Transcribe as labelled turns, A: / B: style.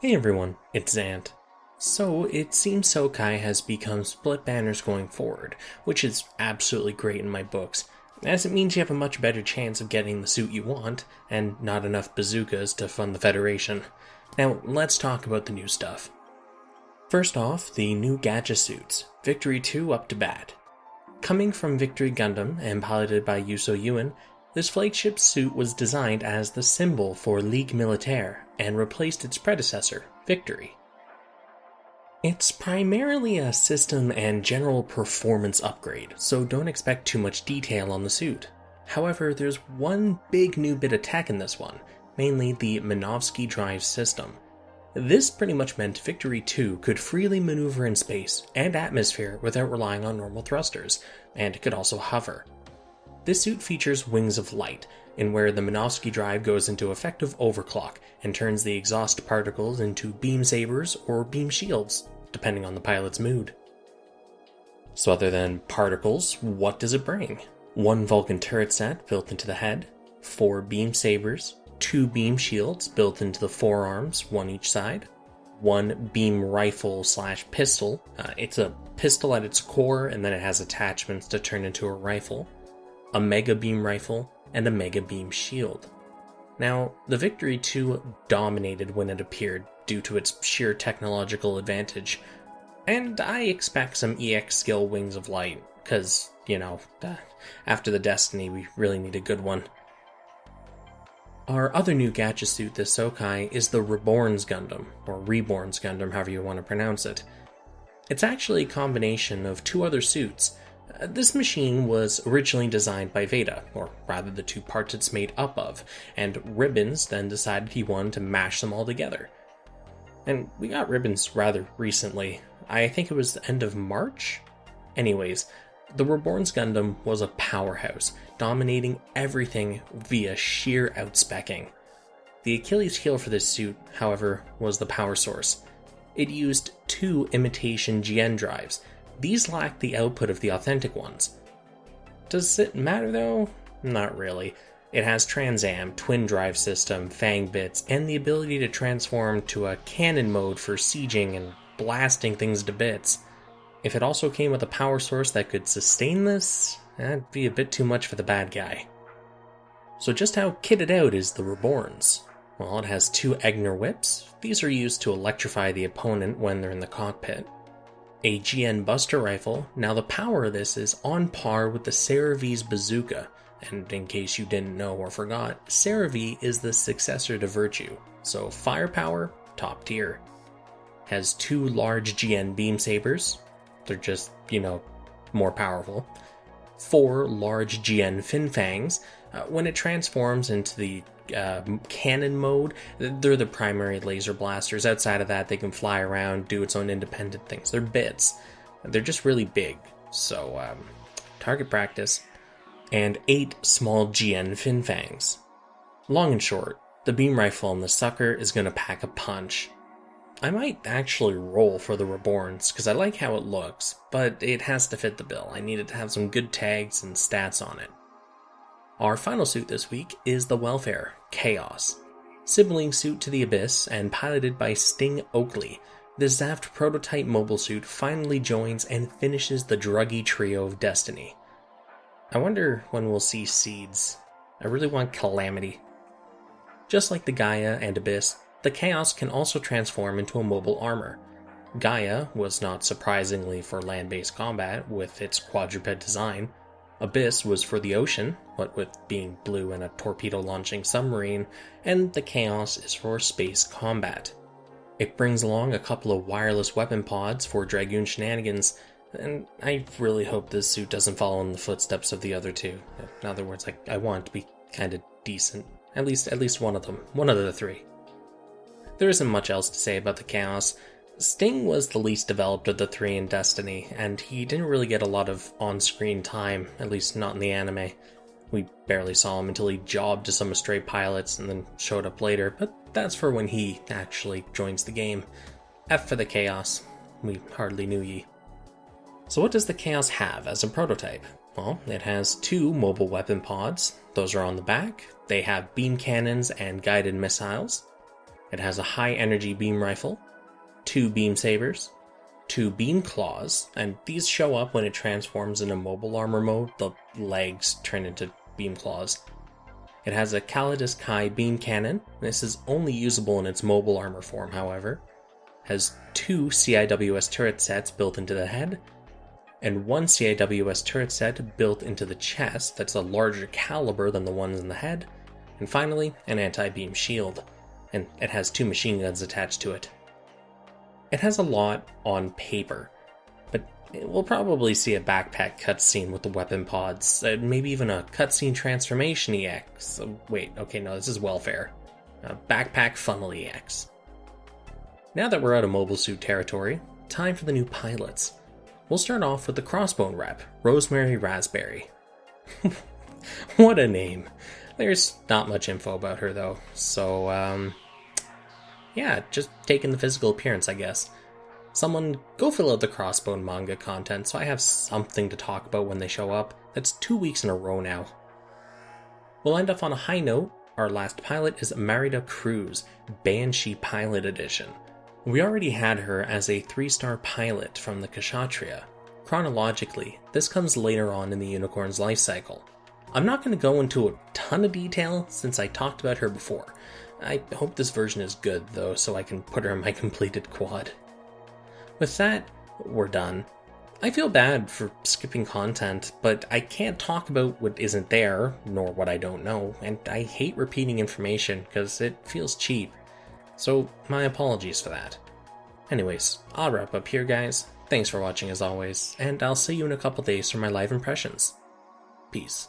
A: Hey everyone, it's Xant. So, it seems Sokai has become split banners going forward, which is absolutely great in my books, as it means you have a much better chance of getting the suit you want, and not enough bazookas to fund the Federation. Now, let's talk about the new stuff. First off, the new Gacha suits, Victory 2 up to bat. Coming from Victory Gundam and piloted by Yuso Yuen, this flagship suit was designed as the symbol for Ligue Militaire and replaced its predecessor, Victory. It's primarily a system and general performance upgrade, so don't expect too much detail on the suit. However, there's one big new bit of tech in this one, mainly the Minovsky drive system. This pretty much meant Victory 2 could freely maneuver in space and atmosphere without relying on normal thrusters, and it could also hover. This suit features Wings of Light, in where the Minovsky drive goes into effective overclock and turns the exhaust particles into beam sabers or beam shields, depending on the pilot's mood. So other than particles, what does it bring? 1 Vulcan turret set built into the head, 4 beam sabers, 2 beam shields built into the forearms, 1 each side, 1 beam rifle / pistol. It's a pistol at its core, and then it has attachments to turn into a rifle, a mega beam rifle, and a mega beam shield. Now, the Victory 2 dominated when it appeared due to its sheer technological advantage, and I expect some EX skill Wings of Light, cause, after the Destiny we really need a good one. Our other new gacha suit this Sokai is the Reborn Gundam, or Reborn Gundam, however you want to pronounce it. It's actually a combination of 2 other suits. This machine was originally designed by Veda, or rather the 2 parts it's made up of, and Ribbons then decided he wanted to mash them all together. And we got Ribbons rather recently. I think it was the end of March? Anyways, the Reborn Gundam was a powerhouse, dominating everything via sheer outspecking. The Achilles heel for this suit, however, was the power source. It used 2 imitation GN drives. These lack the output of the authentic ones. Does it matter though? Not really. It has Trans Am, twin drive system, Fang bits, and the ability to transform to a cannon mode for sieging and blasting things to bits. If it also came with a power source that could sustain this, that'd be a bit too much for the bad guy. So just how kitted out is the Reborns? Well, it has 2 Egner whips. These are used to electrify the opponent when they're in the cockpit. A GN Buster Rifle. Now the power of this is on par with the CeraV's bazooka, and in case you didn't know or forgot, CeraV is the successor to Virtue, so firepower, top tier. Has 2 large GN Beam Sabers, they're just, more powerful. 4 large GN Fin Fangs. When it transforms into the cannon mode, they're the primary laser blasters. Outside of that, they can fly around, do its own independent things. They're bits. They're just really big. So, target practice. And 8 small GN Fin Fangs. Long and short, the beam rifle on the sucker is going to pack a punch. I might actually roll for the Reborns, because I like how it looks, but it has to fit the bill. I need it to have some good tags and stats on it. Our final suit this week is the Welfare, Chaos. Sibling suit to the Abyss and piloted by Sting Oakley, this Zaft prototype mobile suit finally joins and finishes the druggy trio of Destiny. I wonder when we'll see Seeds. I really want Calamity. Just like the Gaia and Abyss, the Chaos can also transform into a mobile armor. Gaia was not surprisingly for land-based combat with its quadruped design. Abyss was for the ocean, what with being blue and a torpedo-launching submarine, and the Chaos is for space combat. It brings along a couple of wireless weapon pods for Dragoon shenanigans, and I really hope this suit doesn't follow in the footsteps of the other 2. In other words, I want it to be kinda decent. At least one of them. One of the 3. There isn't much else to say about the Chaos. Sting was the least developed of the 3 in Destiny, and he didn't really get a lot of on-screen time, at least not in the anime. We barely saw him until he jobbed to some stray pilots and then showed up later, but that's for when he actually joins the game. F for the Chaos. We hardly knew ye. So what does the Chaos have as a prototype? Well, it has 2 mobile weapon pods. Those are on the back. They have beam cannons and guided missiles. It has a high energy beam rifle, 2 beam sabers, 2 beam claws, and these show up when it transforms into mobile armor mode. The legs turn into beam claws. It has a Calidus Kai beam cannon. This is only usable in its mobile armor form, however. Has 2 CIWS turret sets built into the head, and 1 CIWS turret set built into the chest that's a larger caliber than the ones in the head, and finally, an anti-beam shield, and it has 2 machine guns attached to it. It has a lot on paper, but we'll probably see a backpack cutscene with the weapon pods, maybe even a cutscene transformation EX. Wait, okay, no, this is welfare. Backpack funnel EX. Now that we're out of mobile suit territory, time for the new pilots. We'll start off with the Crossbone rep, Rosemary Raspberry. What a name. There's not much info about her though, so yeah, just taking the physical appearance, I guess. Someone go fill out the Crossbone manga content so I have something to talk about when they show up. That's 2 weeks in a row now. We'll end off on a high note. Our last pilot is Merida Cruz, Banshee Pilot Edition. We already had her as a 3-star pilot from the Kshatriya. Chronologically, this comes later on in the unicorn's life cycle. I'm not going to go into a ton of detail since I talked about her before. I hope this version is good though, so I can put her in my completed quad. With that, we're done. I feel bad for skipping content, but I can't talk about what isn't there, nor what I don't know, and I hate repeating information because it feels cheap. So, my apologies for that. Anyways, I'll wrap up here, guys. Thanks for watching as always, and I'll see you in a couple days for my live impressions. Peace.